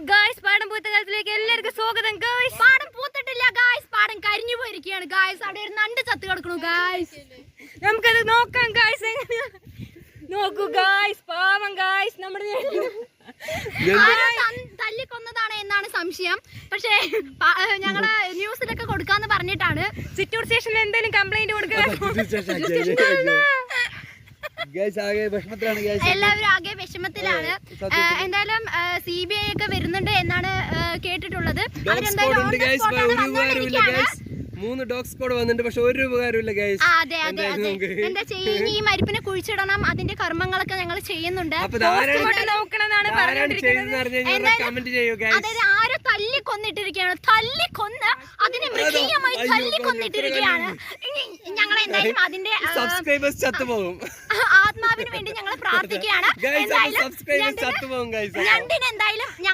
Guys, പാടം പൂത്ത കാലത്തിലേക്ക് എല്ലാവർക്കും സ്വാഗതം. ഗായ്സ്, പാടം പൂത്തിട്ടില്ല ഗായ്സ്, പാടം കരിഞ്ഞു പോയിരിക്കുകയാണ് ഗായ്സ്. അവിടെ ഒരു നണ്ട് ചത്ത് കിടക്കണു ഗായ്സ്. നമുക്കത് നോക്കാം ഗായ്സ്. എങ്ങനെയാ നോക്കൂ ഗായ്സ്, പാവം ഗായ്സ്. നമ്മുടെ തല്ലിക്കൊന്നതാണ് എന്നാണ് സംശയം. പക്ഷേ ഞങ്ങള് ന്യൂസിലൊക്കെ കൊടുക്കാന്ന് പറഞ്ഞിട്ടാണ്. ചിറ്റൂർ സ്റ്റേഷനിൽ എന്തെങ്കിലും കംപ്ലൈന്റ് കൊടുക്കുക. എല്ലാവരും ആകെ വിഷമത്തിലാണ്. എന്തായാലും CBI ഒക്കെ വരുന്നുണ്ട് എന്നാണ് കേട്ടിട്ടുള്ളത്. മൂന്ന് ഡോഗ് സ്ക്വാഡ് വന്നിട്ടുണ്ട്, പക്ഷെ ഒരു ഉപകാരമില്ല ഗൈസ്. അതെ അതെ അതെ. എന്താ ചെയ്യുക, ഈ മരിപ്പിനെ കുഴിച്ചിടണം, അതിന്റെ കർമ്മങ്ങളൊക്കെ ഞങ്ങൾ ചെയ്യുന്നുണ്ട്. അതായത് ആരോ തല്ലിക്കൊന്നിട്ടിരിക്കുകയാണ്, തല്ലിക്കൊന്ന് അതിനെ മൃഗീയമായി തല്ലിക്കൊന്നിട്ടിരിക്കുകയാണ്. ഞങ്ങൾ എന്തായാലും അതിന്റെ ആത്മാവിന് വേണ്ടി ഞങ്ങൾ പ്രാർത്ഥിക്കുകയാണ്. എന്തായാലും ഞങ്ങൾ